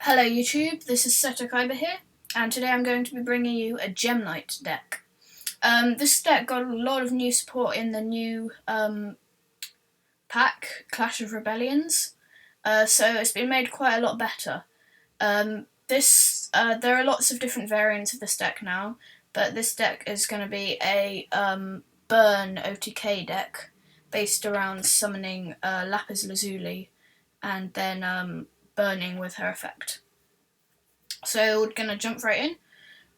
Hello YouTube, this is Seto Kaiba here, and today I'm going to be bringing you a Gem Knight deck. This deck got a lot of new support in the new pack, Clash of Rebellions, so it's been made quite a lot better. There are lots of different variants of this deck now, but this deck is going to be a burn OTK deck based around summoning Lapis Lazuli and then burning with her effect. So we're going to jump right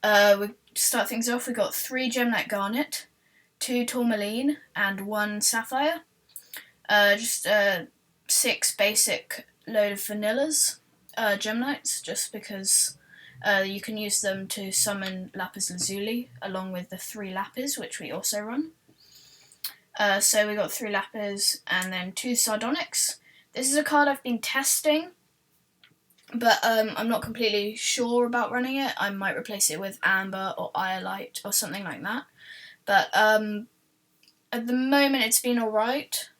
in. We start things off, we got 3 Gem Knight Garnet, 2 Tourmaline, and 1 Sapphire. Just 6 basic load of vanillas, Gem Knights, just because you can use them to summon Lapis Lazuli, along with the 3 Lapis, which we also run. So we got 3 Lapis, and then 2 Sardonyx. This is a card I've been testing, but I'm not completely sure about running it. I might replace it with Amber or Iolite or something like that. But at the moment it's been alright.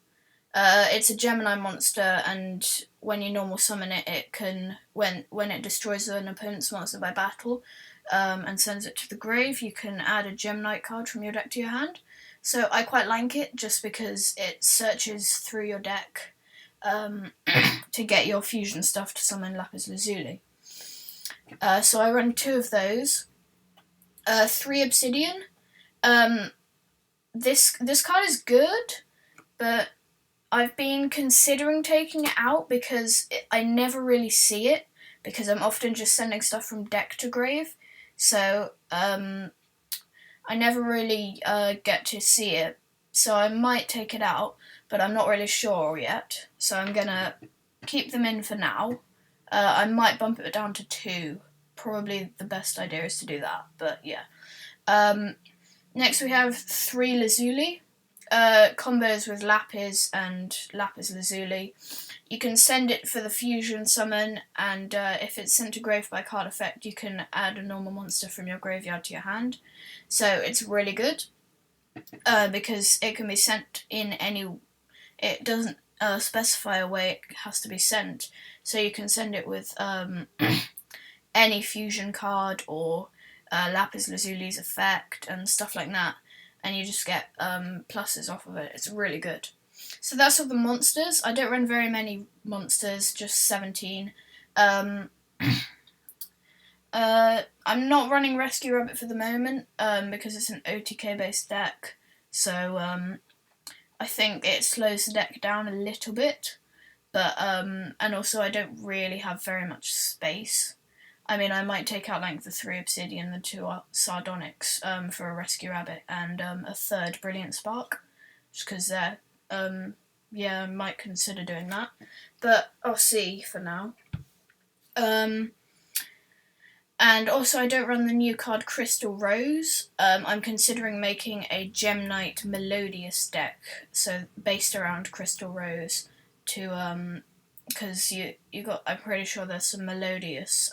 It's a Gemini monster, and when you normal summon it, it can, when it destroys an opponent's monster by battle and sends it to the grave, you can add a Gem Knight card from your deck to your hand. So I quite like it just because it searches through your deck to get your fusion stuff to summon Lapis Lazuli. So I run 2 of those. 3 Obsidian. This card is good, but I've been considering taking it out because I never really see it, because I'm often just sending stuff from deck to grave. So I never really get to see it. So I might take it out, but I'm not really sure yet. So I'm gonna keep them in for now. I might bump it down to 2. Probably the best idea is to do that, but yeah. Next we have 3 Lazuli. Combos with Lapis and Lapis Lazuli. You can send it for the fusion summon, and if it's sent to grave by card effect, you can add a normal monster from your graveyard to your hand. So it's really good, because it can be sent in any... It doesn't specify a way it has to be sent, so you can send it with any fusion card or Lapis Lazuli's effect and stuff like that, and you just get pluses off of it. It's really good. So that's all the monsters. I don't run very many monsters, just 17. I'm not running Rescue Rabbit for the moment because it's an OTK based deck, so I think it slows the deck down a little bit, but and also I don't really have very much space. I mean, I might take out like the 3 Obsidian, the 2 Sardonyx for a Rescue Rabbit, and a 3rd Brilliant Spark, just because yeah, I might consider doing that, but I'll see for now. And also I don't run the new card Crystal Rose. I'm considering making a Gem Knight Melodious deck, so based around Crystal Rose, to because I'm pretty sure there's some Melodious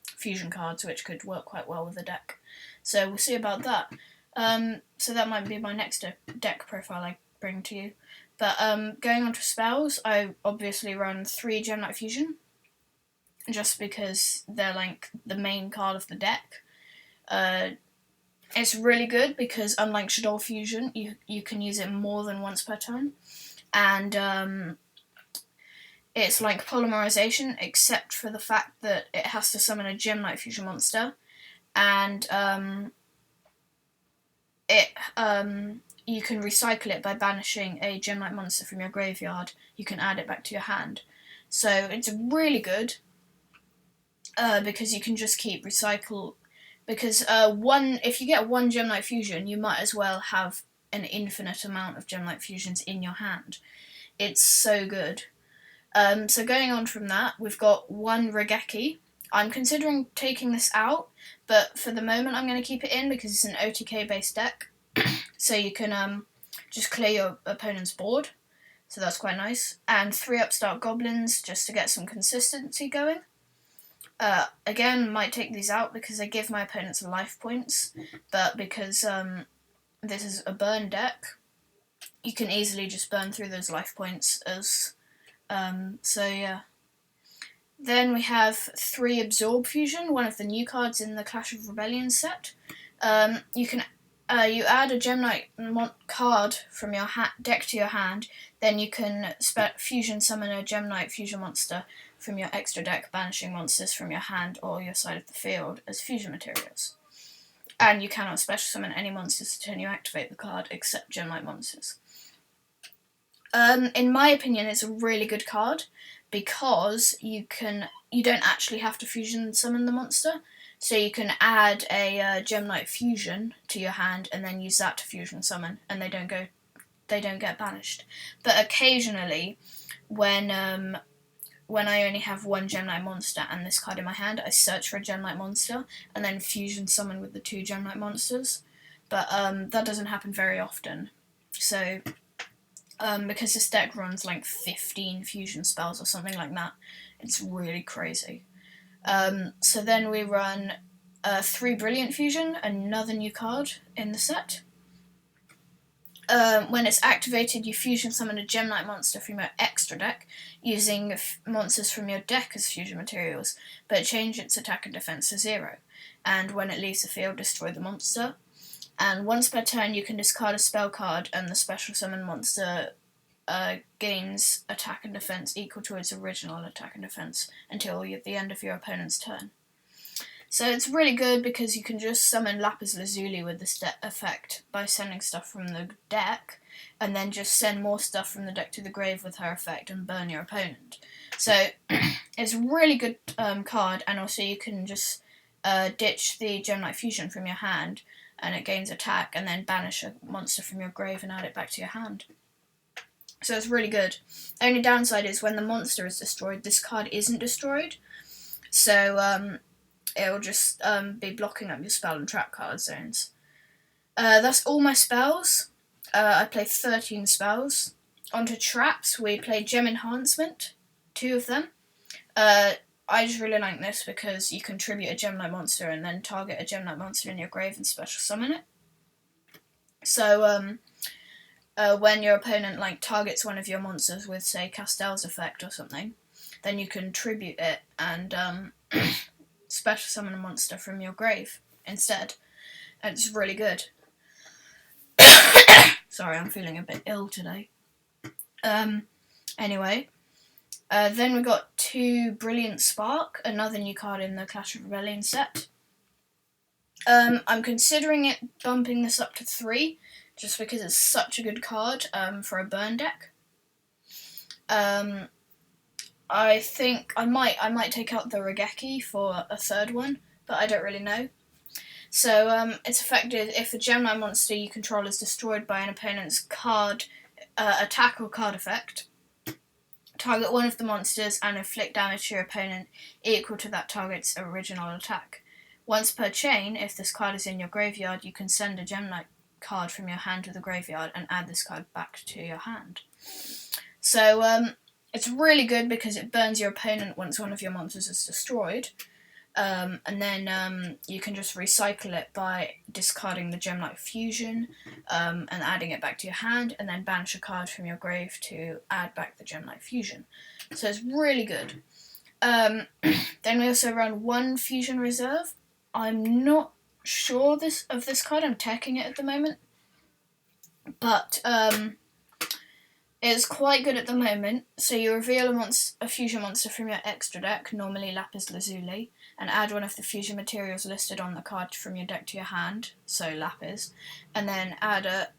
fusion cards which could work quite well with the deck. So we'll see about that. So that might be my next deck profile I bring to you. But going on to spells, I obviously run 3 Gem Knight Fusion, just because they're like the main card of the deck. It's really good because unlike Shadow Fusion, you can use it more than once per turn, and it's like Polymerization, except for the fact that it has to summon a Gem Knight Fusion monster, and you can recycle it by banishing a Gem Knight monster from your graveyard. You can add it back to your hand, so it's really good. Because you can just keep recycle. Because if you get 1 Gem Knight Fusion, you might as well have an infinite amount of Gem Knight Fusions in your hand. It's so good. So going on from that, we've got 1 Regeki. I'm considering taking this out, but for the moment I'm going to keep it in because it's an OTK based deck. So you can just clear your opponent's board. So that's quite nice. And 3 Upstart Goblins just to get some consistency going. Again, might take these out because they give my opponents life points, but because this is a burn deck, you can easily just burn through those life points as... so yeah, Then we have 3 Absorb Fusion, one of the new cards in the Clash of Rebellion set. You add a Gem Knight card from your deck to your hand, then you can fusion summon a Gem Knight fusion monster from your extra deck, banishing monsters from your hand or your side of the field as fusion materials. And you cannot special summon any monsters until you activate the card, except Gem Knight monsters. In my opinion, it's a really good card because you don't actually have to fusion summon the monster. So you can add a Gem Knight fusion to your hand and then use that to fusion summon, and they don't get banished. But occasionally, when I only have one Gem Knight monster and this card in my hand, I search for a Gem Knight monster and then fusion summon with the 2 Gem Knight monsters. But that doesn't happen very often. So because this deck runs like 15 fusion spells or something like that, it's really crazy. So then we run 3 Brilliant Fusion, another new card in the set. When it's activated, you fusion summon a Gem Knight monster from your extra deck, using monsters from your deck as fusion materials, but change its attack and defense to 0. And when it leaves the field, destroy the monster. And once per turn, you can discard a spell card, and the special summon monster gains attack and defense equal to its original attack and defense until the end of your opponent's turn. So it's really good because you can just summon Lapis Lazuli with this effect by sending stuff from the deck, and then just send more stuff from the deck to the grave with her effect and burn your opponent. So it's a really good card, and also you can just ditch the Gem Knight Fusion from your hand, and it gains attack, and then banish a monster from your grave and add it back to your hand. So it's really good. The only downside is when the monster is destroyed, this card isn't destroyed. So it'll just be blocking up your spell and trap card zones. That's all my spells. I play 13 spells. Onto traps, we play Gem Enhancement, 2 of them. I just really like this because you can tribute a Gem Knight monster and then target a Gem Knight monster in your grave and special summon it. So when your opponent targets one of your monsters with, say, Castell's effect or something, then you can tribute it and special summon a monster from your grave instead. And it's really good. Sorry, I'm feeling a bit ill today. Anyway, then we got 2 Brilliant Spark, another new card in the Clash of Rebellion set. I'm considering bumping this up to 3, just because it's such a good card for a burn deck. I think I might take out the Regeki for a 3rd one, but I don't really know. So it's effective if a Gem Knight monster you control is destroyed by an opponent's card attack or card effect. Target one of the monsters and inflict damage to your opponent equal to that target's original attack. Once per chain, if this card is in your graveyard, you can send a Gem Knight card from your hand to the graveyard and add this card back to your hand. So it's really good because it burns your opponent once one of your monsters is destroyed, and then you can just recycle it by discarding the Gem Knight Fusion and adding it back to your hand, and then banish a card from your grave to add back the Gem Knight Fusion. So it's really good. Then we also run 1 Fusion Reserve. I'm not sure of this card. I'm teching it at the moment, but it's quite good at the moment. So you reveal a fusion monster from your extra deck, normally Lapis Lazuli, and add one of the fusion materials listed on the card from your deck to your hand, so Lapis, and then add a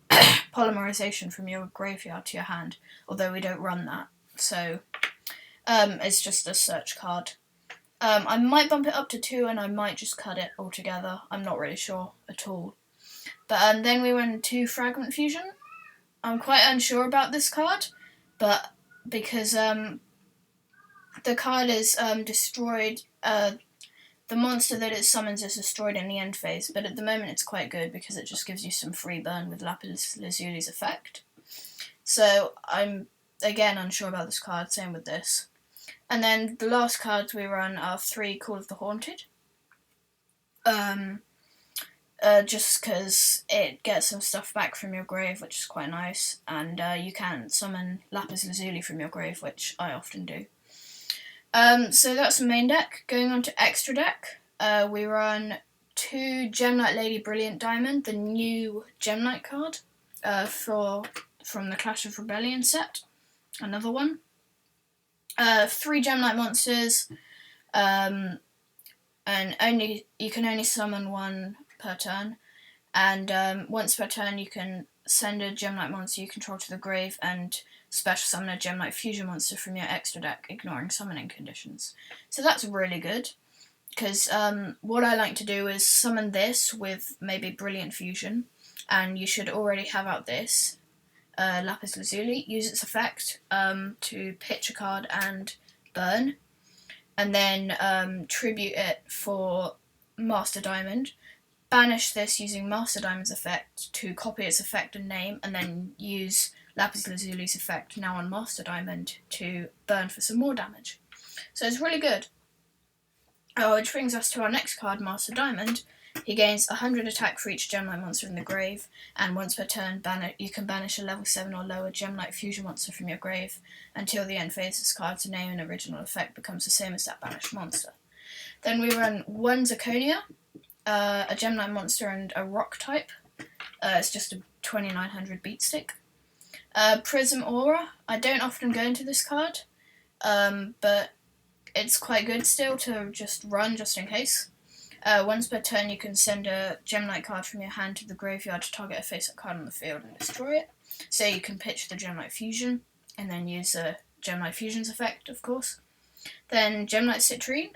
polymerization from your graveyard to your hand, although we don't run that. So it's just a search card. I might bump it up to 2, and I might just cut it altogether. I'm not really sure at all. But then we run 2 Fragment Fusion. I'm quite unsure about this card, but because the card is destroyed, the monster that it summons is destroyed in the end phase, but at the moment it's quite good because it just gives you some free burn with Lapis Lazuli's effect. So I'm, again, unsure about this card, same with this. And then the last cards we run are 3 Call of the Haunted. Just because it gets some stuff back from your grave, which is quite nice, and you can summon Lapis Lazuli from your grave, which I often do. So that's the main deck. Going on to extra deck, we run 2 Gemlight Lady Brilliant Diamond, the new Gemlight card, from the Clash of Rebellion set. Another one. 3 Gemlight monsters, and you can only summon 1 per turn. And once per turn, you can send a Gemlight monster you control to the grave and special summon a Gemlight fusion monster from your extra deck, ignoring summoning conditions. So that's really good, because what I like to do is summon this with maybe Brilliant Fusion, and you should already have out this Lapis Lazuli. Use its effect to pitch a card and burn, and then tribute it for Master Diamond. Banish this using Master Diamond's effect to copy its effect and name, and then use Lapis Lazuli's effect now on Master Diamond to burn for some more damage. So it's really good. Which brings us to our next card, Master Diamond. He gains 100 attack for each Gemlight monster in the grave, and once per turn, you can banish a level 7 or lower Gemlight fusion monster from your grave until the end phase. This card's name and original effect becomes the same as that banished monster. Then we run 1 Zirconia, a Gemlight monster and a rock type. It's just a 2900 beat stick. Prism Aura. I don't often go into this card, but it's quite good still to just run just in case. Once per turn, you can send a Gemlight card from your hand to the graveyard to target a face-up card on the field and destroy it. So you can pitch the Gemlight Fusion and then use the Gemlight Fusion's effect, of course. Then Gemlight Citrine.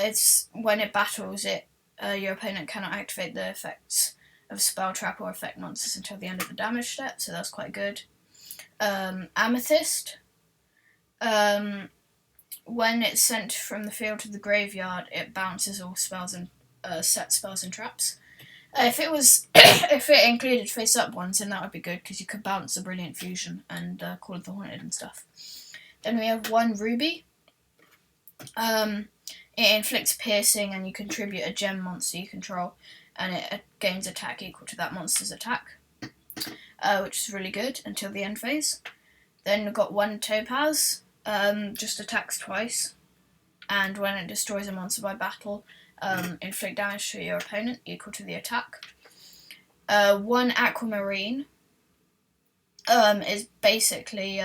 It's when it battles it, your opponent cannot activate the effects of spell, trap, or effect monsters until the end of the damage step, so that's quite good. Amethyst. When it's sent from the field to the graveyard, it bounces all spells and set spells and traps. If it included face-up ones, then that would be good, because you could bounce a Brilliant Fusion and Call of the Haunted and stuff. Then we have 1 Ruby. It inflicts piercing, and you contribute a gem monster you control, and it gains attack equal to that monster's attack, which is really good until the end phase. Then we've got 1 Topaz, just attacks twice, and when it destroys a monster by battle, inflict damage to your opponent equal to the attack. 1 Aquamarine is basically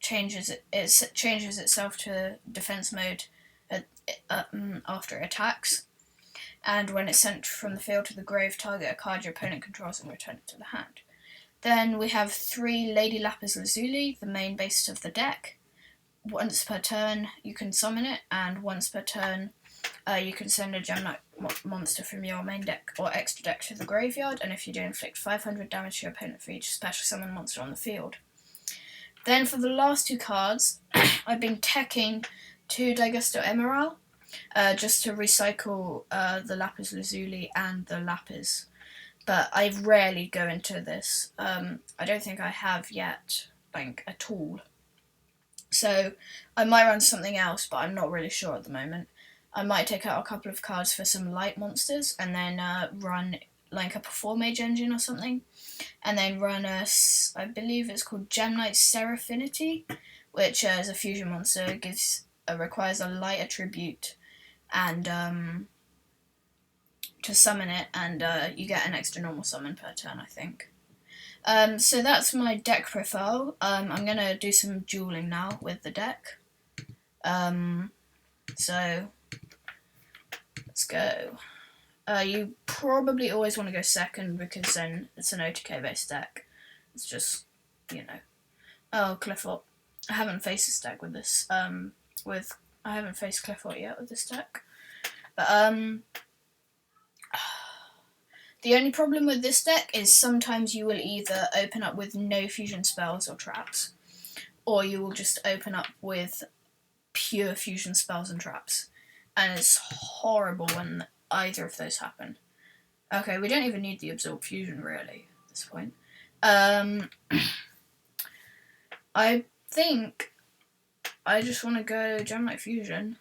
changes itself to defense mode after it attacks, and when it's sent from the field to the grave, target a card your opponent controls and return it to the hand. Then we have 3 Lady Lapis Lazuli, the main base of the deck. Once per turn, you can summon it, and once per turn, you can send a Gemlight monster from your main deck or extra deck to the graveyard, and if you do, inflict 500 damage to your opponent for each special summon monster on the field. Then for the last 2 cards, I've been teching 2 Daigusto Emerald, just to recycle the Lapis Lazuli and the Lapis. But I rarely go into this. I don't think I have yet, at all. So I might run something else, but I'm not really sure at the moment. I might take out a couple of cards for some light monsters, and then run a Perform Mage engine or something, and then run I believe it's called Gemlight Seraphinity, which is a fusion monster. Requires a light attribute, and to summon it, and you get an extra normal summon per turn, I think. So that's my deck profile. I'm going to do some dueling now with the deck. So let's go. You probably always want to go second, because then it's an OTK based deck. It's just, Oh, Clifford. I haven't faced this deck with this. I haven't faced Clifford yet with this deck. But the only problem with this deck is sometimes you will either open up with no fusion spells or traps, or you will just open up with pure fusion spells and traps. And it's horrible when either of those happen. Okay, we don't even need the Absorb Fusion, really, at this point. I think I just want to go Gemlight Fusion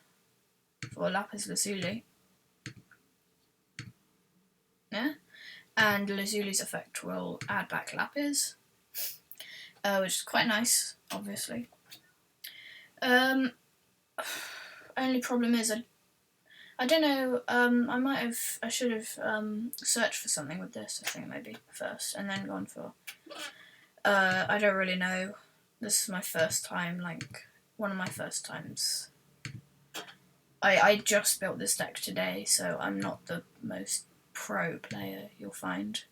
for Lapis Lazuli. Yeah? And Lazuli's effect will add back Lapis, which is quite nice. obviously. Only problem is I don't know. I should have searched for something with this. I think maybe first, and then gone for. I don't really know. This is my first time. Like one of my first times. I just built this deck today, so I'm not the most pro player you'll find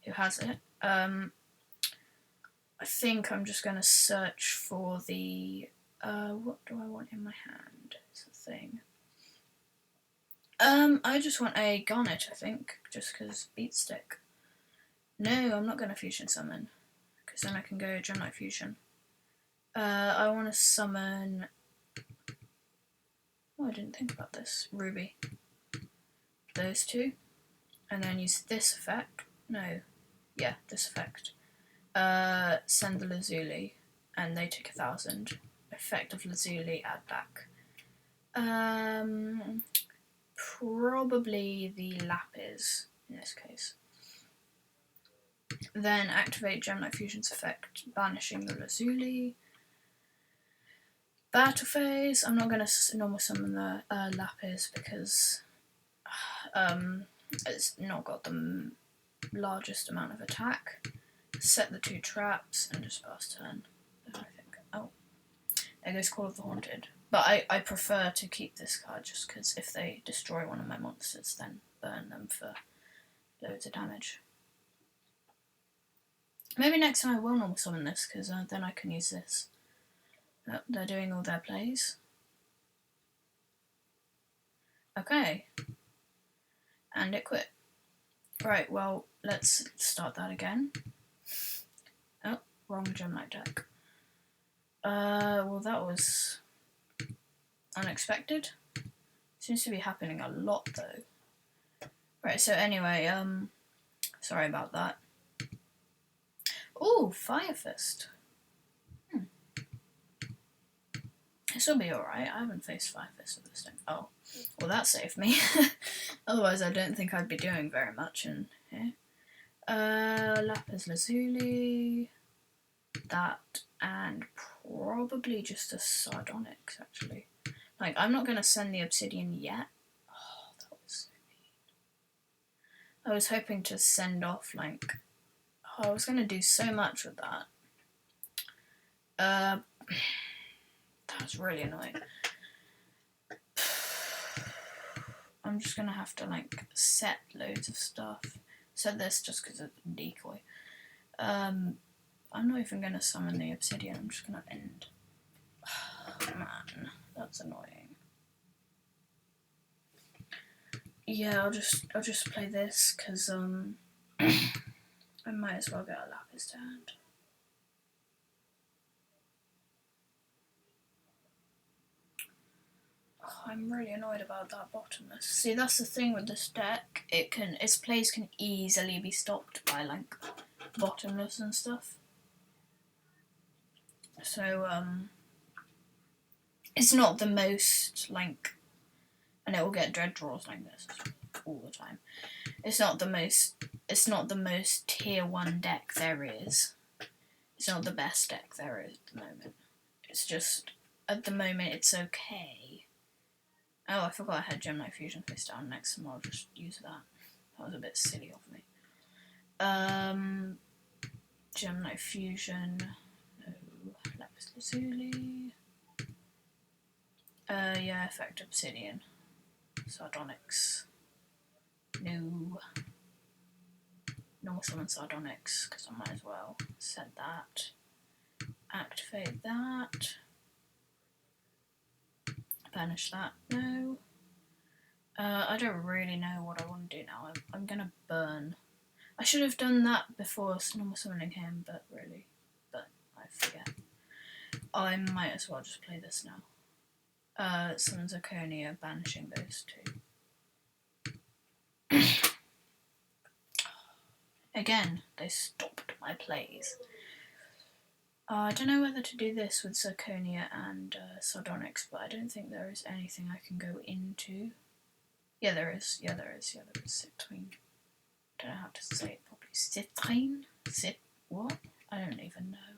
who has it. I think I'm just going to search for the. What do I want in my hand? It's a thing. I just want a Garnet, I think, just because beat stick. No, I'm not going to fusion summon, because then I can go Gemini Fusion. I want to summon. Oh, I didn't think about this. Ruby. Those two, and then use this effect. No, yeah, this effect. Send the Lazuli, and they take 1,000. Effect of Lazuli, add back. Probably the Lapis in this case. Then activate Gemini Fusion's effect, banishing the Lazuli. Battle phase. I'm not going to normal summon the Lapis because it's not got the largest amount of attack. Set the 2 traps and just pass turn. I think. Oh, there goes Call of the Haunted. But I prefer to keep this card just because if they destroy one of my monsters, then burn them for loads of damage. Maybe next time I will normal summon this because then I can use this. Oh, they're doing all their plays. Okay. And it quit. Right, well, let's start that again. Oh, wrong Gemini deck. Well, that was unexpected. Seems to be happening a lot, though. Right, so anyway, sorry about that. Ooh, Fire Fist. This will be alright. I haven't faced Fire Fist with this thing. Oh, well, that saved me. Otherwise, I don't think I'd be doing very much in here. Lapis Lazuli. That, and probably just a Sardonyx, actually. Like, I'm not going to send the Obsidian yet. Oh, that was so mean. I was hoping to send off, like... Oh, I was going to do so much with that. That was really annoying. I'm just going to have to, like, set loads of stuff. Set this just because it's a decoy. I'm not even going to summon the Obsidian. I'm just going to end. Oh, man, that's annoying. Yeah, I'll just play this because I might as well get a Lapis to hand. Oh, I'm really annoyed about that bottomless. See, that's the thing with this deck. Its plays can easily be stopped by like bottomless and stuff. So it's not the most like, and it will get dread draws like this all the time. It's not the most tier 1 deck there is. It's not the best deck there is at the moment. It's just at the moment it's okay. Oh, I forgot I had Gemini Fusion face down next, and I'll just use that. That was a bit silly of me. Gemini Fusion. No. Lapis Lazuli. Yeah, effect Obsidian. Sardonyx. No. Normal summon Sardonyx, because I might as well. Set that. Activate that. Banish that. No. I don't really know what I want to do now. I'm gonna burn. I should have done that before normal summoning him, but I forget. I might as well just play this now. Summon Zirconia, banishing those 2. Again, they stopped my plays. I don't know whether to do this with Zirconia and Sardonyx, but I don't think there is anything I can go into. Yeah, there is. Citrine. Don't know how to say it properly. Citrine? What? I don't even know.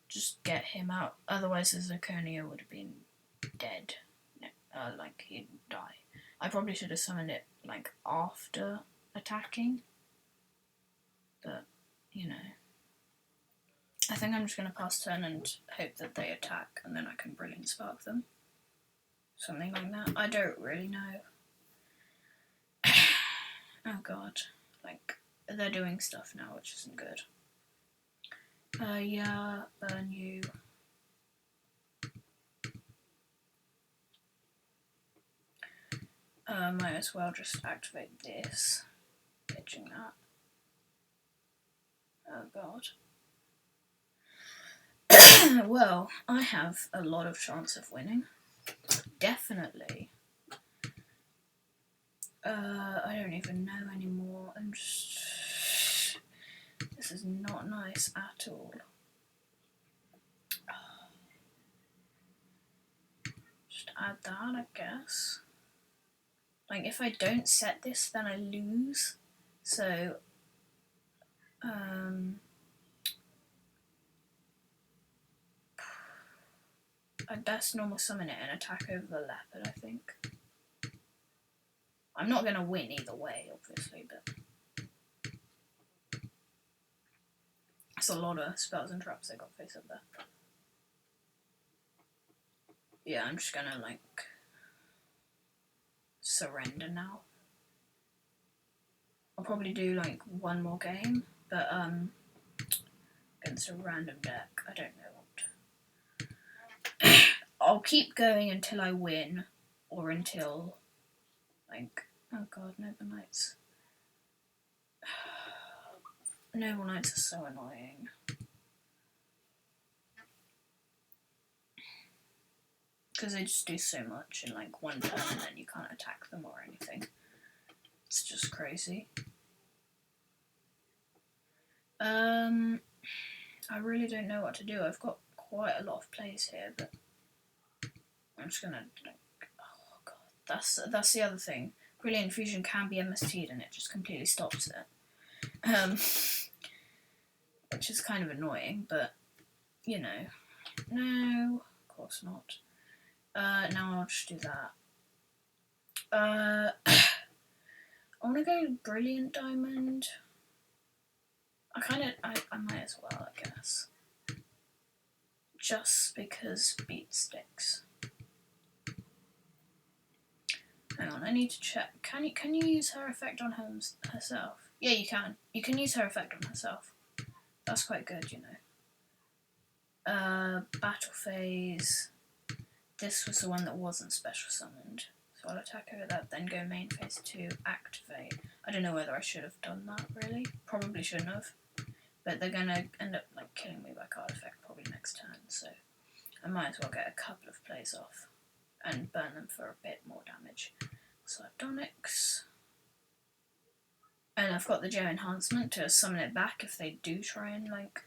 Just get him out. Otherwise, the Zirconia would have been dead. Like, he'd die. I probably should have summoned it, like, after attacking. But, you know. I think I'm just going to pass turn and hope that they attack, and then I can Brilliant Spark them. Something like that. I don't really know. Oh god. Like, they're doing stuff now, which isn't good. Yeah, burn you. Might as well just activate this. Pitching that. Oh god. Well, I have a lot of chance of winning. Definitely. I don't even know anymore. I'm just... This is not nice at all. Just add that, I guess. Like, if I don't set this, then I lose. So, I'd best normal summon it and attack over the leopard, I think. I'm not going to win either way, obviously, but... That's a lot of spells and traps I got face up there. Yeah, I'm just going to, like... surrender now. I'll probably do, like, one more game, but, against a random deck, I don't know what. I'll keep going until I win, or until, like, oh god, Noble Knights. Noble Knights are so annoying. Because they just do so much in, like, one turn, and then you can't attack them or anything. It's just crazy. I really don't know what to do. I've got quite a lot of plays here, but I'm just gonna, like, oh god, that's the other thing. Brilliant Fusion can be MST'd and it just completely stops it. Which is kind of annoying, but, you know. No, of course not. Now I'll just do that. I want to go Brilliant Diamond. I might as well, I guess. Just because beat sticks. Hang on, I need to check. Can you use her effect on herself? Yeah, you can. You can use her effect on herself. That's quite good, you know. Battle phase. This was the one that wasn't special summoned. So I'll attack over that, then go main phase 2, activate. I don't know whether I should have done that, really. Probably shouldn't have. But they're going to end up, like, killing me by card effect probably next turn, so I might as well get a couple of plays off and burn them for a bit more damage. Sardonyx. And I've got the Geo enhancement to summon it back if they do try and, like,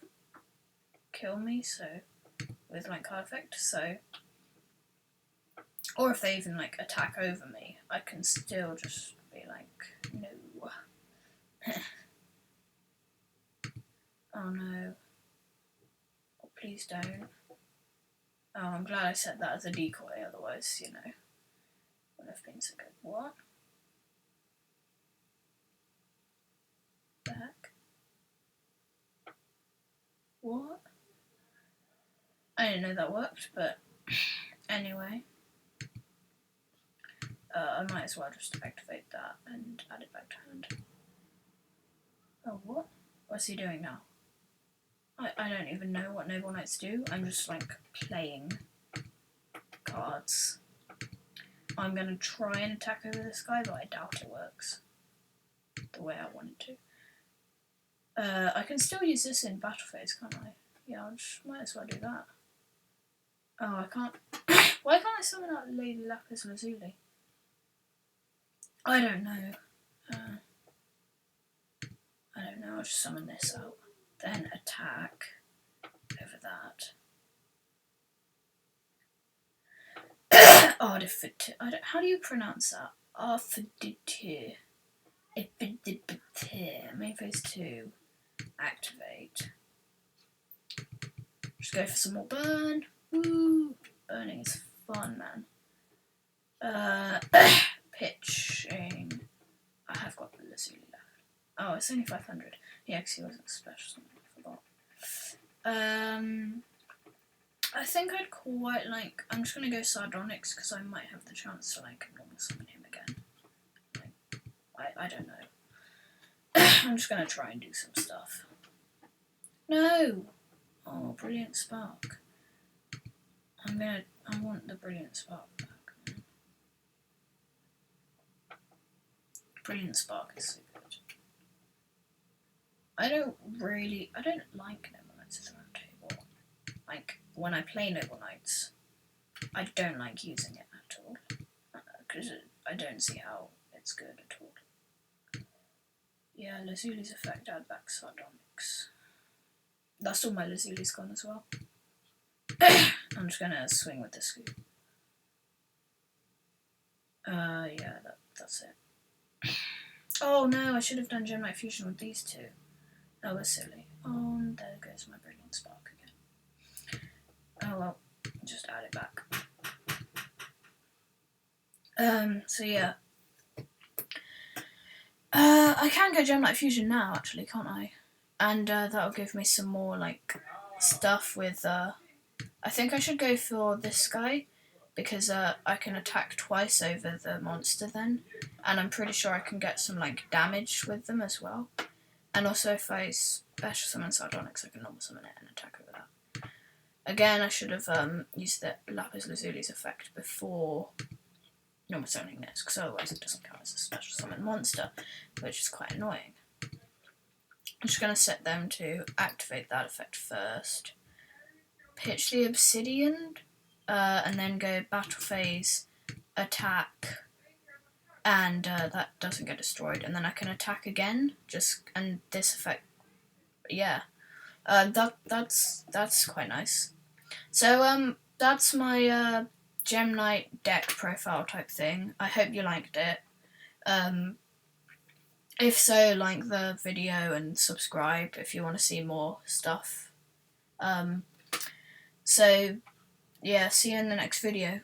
kill me, so, with, like, card effect, so, or if they even, like, attack over me, I can still just be like, no. Oh no. Oh, please don't. Oh, I'm glad I set that as a decoy, otherwise, you know, wouldn't have been so good. What? The heck? What? I didn't know that worked, but anyway. I might as well just activate that and add it back to hand. Oh, what? What's he doing now? I don't even know what Noble Knights do. I'm just, like, playing cards. I'm going to try and attack over this guy, but I doubt it works the way I want it to. I can still use this in battle phase, can't I? Yeah, I might as well do that. Oh, I can't. Why can't I summon out Lady Lapis Lazuli? I don't know. I don't know. I'll just summon this out. Then attack over that. Artificer. How do you pronounce that? Artificer. Main phase 2. activate. Just go for some more burn. Woo! Burning is fun, man. Pitching. I have got the Lazuli left. Oh, it's only 500. Yeah, because he wasn't special, something I forgot. I think I'd quite like. I'm just gonna go Sardonyx because I might have the chance to like normal summon him again. Like, I don't know. I'm just gonna try and do some stuff. No! Oh, Brilliant Spark. I want the Brilliant Spark back. Brilliant Spark is so good. I don't like Noble Knights as a round table. Like, when I play Noble Knights, I don't like using it at all. Because I don't see how it's good at all. Yeah, Lazuli's effect, add back Sardonyx. That's all my Lazuli's gone as well. I'm just gonna swing with the scoop. Yeah, that's it. Oh no, I should have done Gemini Fusion with these two. That was silly. Oh, and there goes my Brilliant Spark again. Oh well, just add it back. So yeah. I can go Gemini Fusion now, actually, can't I? And that'll give me some more, like, stuff with, I think I should go for this guy, because I can attack twice over the monster then, and I'm pretty sure I can get some, like, damage with them as well. And also, if I special summon Sardonyx, I can normal summon it and attack over that. Again, I should have used the Lapis Lazuli's effect before normal summoning this, because otherwise it doesn't count as a special summon monster, which is quite annoying. I'm just going to set them to activate that effect first. Pitch the Obsidian, and then go Battle Phase, attack, and that doesn't get destroyed. And then I can attack again, and this effect, yeah. That's quite nice. So, that's my Gem Knight deck profile type thing. I hope you liked it. If so, like the video and subscribe if you want to see more stuff. So, yeah, see you in the next video.